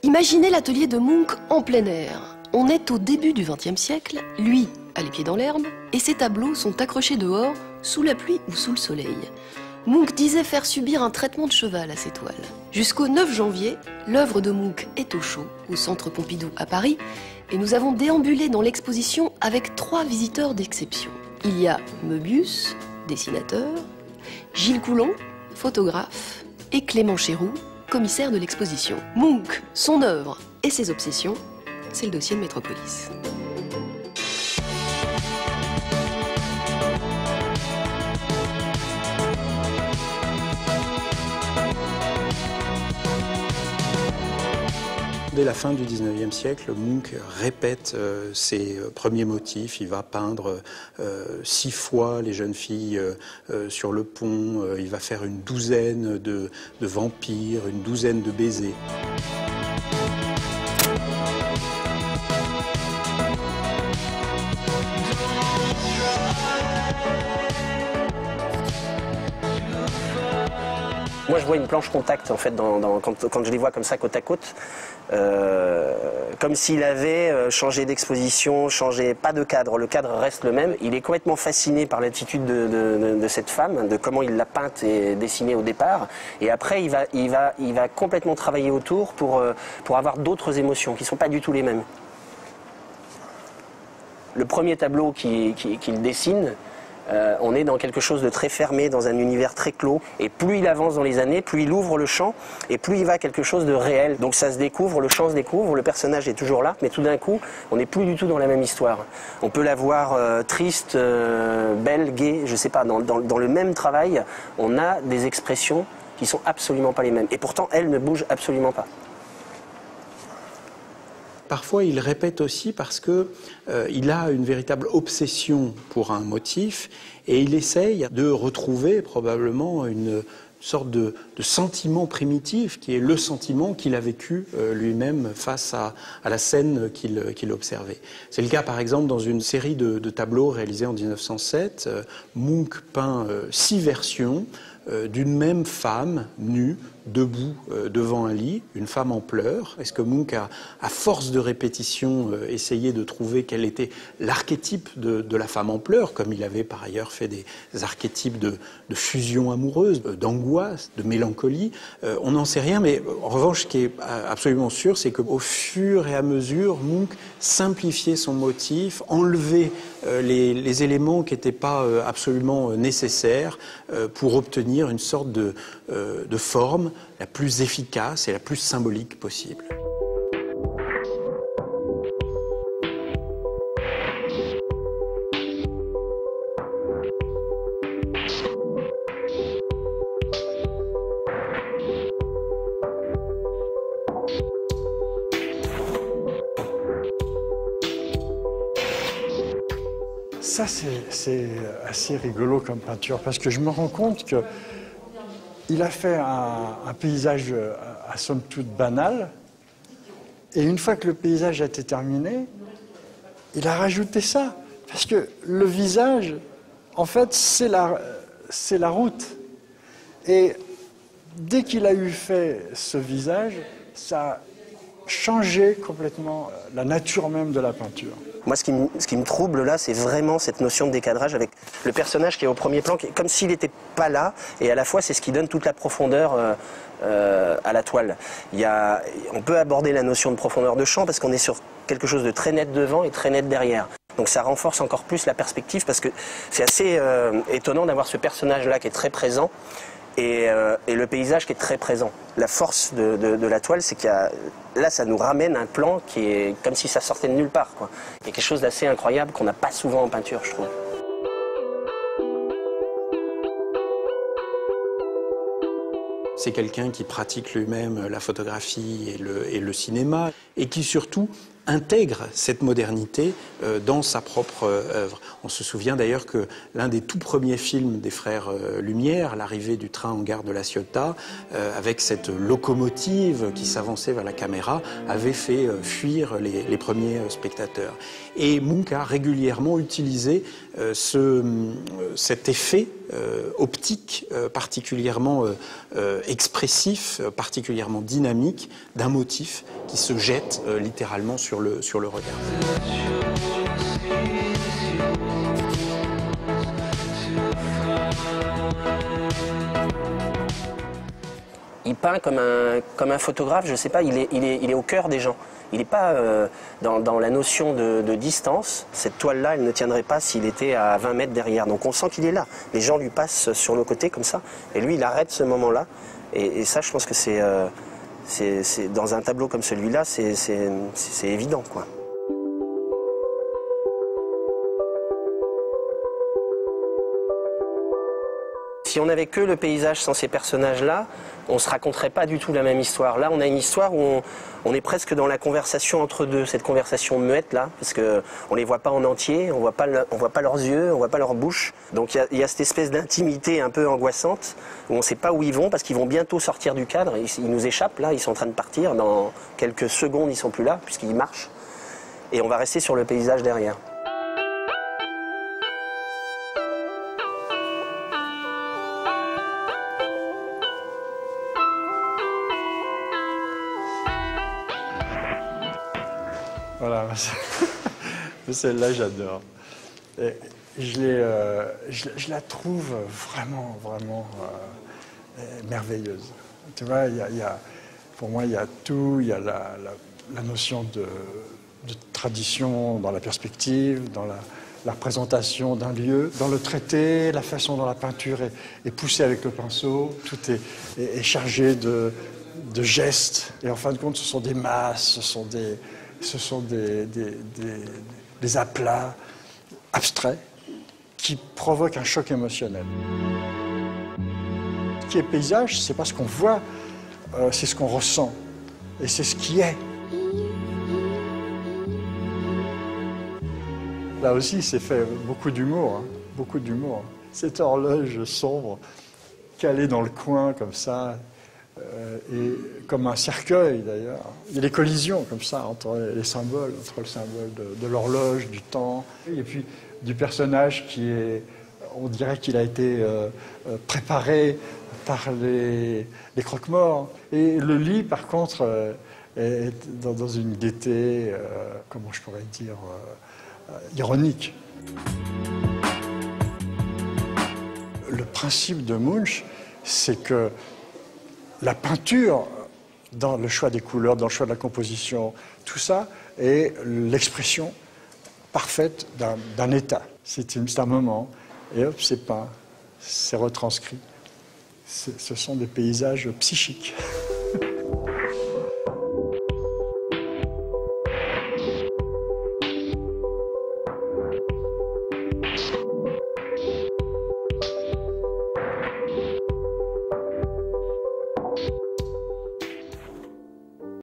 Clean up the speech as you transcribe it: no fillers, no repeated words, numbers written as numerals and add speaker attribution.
Speaker 1: Imaginez l'atelier de Munch en plein air. On est au début du XXe siècle, lui a les pieds dans l'herbe, et ses tableaux sont accrochés dehors, sous la pluie ou sous le soleil. Munch disait faire subir un traitement de cheval à ses toiles. Jusqu'au 9 janvier, l'œuvre de Munch est au chaud, au Centre Pompidou à Paris, et nous avons déambulé dans l'exposition avec 3 visiteurs d'exception. Il y a Möbius, dessinateur, Gilles Coulon, photographe, et Clément Chéroux, commissaire de l'exposition. Munch, son œuvre et ses obsessions, c'est le dossier de Métropolis.
Speaker 2: Dès la fin du XIXe siècle, Munch répète ses premiers motifs. Il va peindre 6 fois les jeunes filles sur le pont. Il va faire une douzaine de vampires, une douzaine de baisers.
Speaker 3: Moi, je vois une planche contact, en fait, quand je les vois comme ça, côte à côte. Comme s'il avait changé d'exposition, changé pas de cadre. Le cadre reste le même. Il est complètement fasciné par l'attitude de cette femme, de comment il l'a peinte et dessinée au départ. Et après, il va complètement travailler autour pour avoir d'autres émotions qui ne sont pas du tout les mêmes. Le premier tableau qu'il dessine, on est dans quelque chose de très fermé, dans un univers très clos. Et plus il avance dans les années, plus il ouvre le champ, et plus il va à quelque chose de réel. Donc ça se découvre, le champ se découvre, le personnage est toujours là, mais tout d'un coup, on n'est plus du tout dans la même histoire. On peut la voir triste, belle, gaie, je sais pas. Dans le même travail, on a des expressions qui sont absolument pas les mêmes. Et pourtant, elles ne bougent absolument pas.
Speaker 2: Parfois, il répète aussi parce que il a une véritable obsession pour un motif et il essaye de retrouver probablement une sorte de sentiment primitif qui est le sentiment qu'il a vécu lui-même face à la scène qu'il observait. C'est le cas par exemple dans une série de tableaux réalisés en 1907. Munch peint 6 versions d'une même femme nue, debout devant un lit, une femme en pleurs. Est-ce que Munch a, à force de répétition, essayé de trouver quel était l'archétype de la femme en pleurs, comme il avait par ailleurs fait des archétypes de fusion amoureuse, d'angoisse, de mélancolie. On n'en sait rien, mais en revanche, ce qui est absolument sûr, c'est qu'au fur et à mesure, Munch simplifiait son motif, enlevait les éléments qui n'étaient pas absolument nécessaires pour obtenir une sorte de forme la plus efficace et la plus symbolique possible.
Speaker 4: Ça, c'est assez rigolo comme peinture, parce que je me rends compte qu'il a fait un paysage à somme toute banal, et une fois que le paysage a été terminé, il a rajouté ça. Parce que le visage, en fait, c'est la route. Et dès qu'il a eu fait ce visage, ça a changé complètement la nature même de la peinture.
Speaker 3: Moi, ce qui me trouble là, c'est vraiment cette notion de décadrage avec le personnage qui est au premier plan, comme s'il n'était pas là, et à la fois, c'est ce qui donne toute la profondeur à la toile. On peut aborder la notion de profondeur de champ parce qu'on est sur quelque chose de très net devant et très net derrière. Donc ça renforce encore plus la perspective parce que c'est assez étonnant d'avoir ce personnage-là qui est très présent et le paysage qui est très présent. La force de la toile, c'est là, ça nous ramène un plan qui est comme si ça sortait de nulle part, quoi. Il y a quelque chose d'assez incroyable qu'on n'a pas souvent en peinture, je trouve.
Speaker 2: C'est quelqu'un qui pratique lui-même la photographie et le cinéma et qui surtout intègre cette modernité dans sa propre œuvre. On se souvient d'ailleurs que l'un des tout premiers films des frères Lumière, l'arrivée du train en gare de La Ciotat, avec cette locomotive qui s'avançait vers la caméra, avait fait fuir les premiers spectateurs. Et Munch a régulièrement utilisé cet effet optique particulièrement expressif, particulièrement dynamique d'un motif qui se jette littéralement sur le regard.
Speaker 3: Il peint comme un photographe, je ne sais pas, il est au cœur des gens. Il n'est pas dans la notion de distance. Cette toile-là, elle ne tiendrait pas s'il était à 20 mètres derrière. Donc on sent qu'il est là. Les gens lui passent sur le côté comme ça. Et lui, il arrête ce moment-là. Et ça, je pense que c'est dans un tableau comme celui-là, c'est évident, quoi. Si on n'avait que le paysage sans ces personnages-là, on ne se raconterait pas du tout la même histoire. Là, on a une histoire où on est presque dans la conversation entre deux, cette conversation muette là, parce qu'on ne les voit pas en entier, on voit pas leurs yeux, on ne voit pas leur bouche. Donc il y a cette espèce d'intimité un peu angoissante, où on ne sait pas où ils vont, parce qu'ils vont bientôt sortir du cadre. Ils nous échappent là, ils sont en train de partir. Dans quelques secondes, ils ne sont plus là, puisqu'ils marchent. Et on va rester sur le paysage derrière.
Speaker 4: Voilà, celle-là j'adore. Je la trouve vraiment, vraiment merveilleuse. Tu vois, pour moi, il y a tout, il y a la notion de tradition dans la perspective, dans la représentation d'un lieu, dans le traité, la façon dont la peinture est poussée avec le pinceau, tout est chargé de gestes, et en fin de compte, ce sont des masses, ce sont des aplats abstraits qui provoquent un choc émotionnel. Ce qui est paysage, c'est pas ce qu'on voit, c'est ce qu'on ressent. Et c'est ce qui est. Là aussi, c'est fait beaucoup d'humour, hein, beaucoup d'humour. Cette horloge sombre, calée dans le coin comme ça, et comme un cercueil d'ailleurs. Il y a des collisions comme ça entre les symboles, entre le symbole de l'horloge, du temps, et puis du personnage qui est, on dirait qu'il a été préparé par les croque-morts. Et le lit, par contre, est dans une gaieté, comment je pourrais dire, ironique. Le principe de Munch, c'est que la peinture, dans le choix des couleurs, dans le choix de la composition, tout ça est l'expression parfaite d'un état. C'est un moment, et hop, c'est peint, c'est retranscrit. Ce sont des paysages psychiques.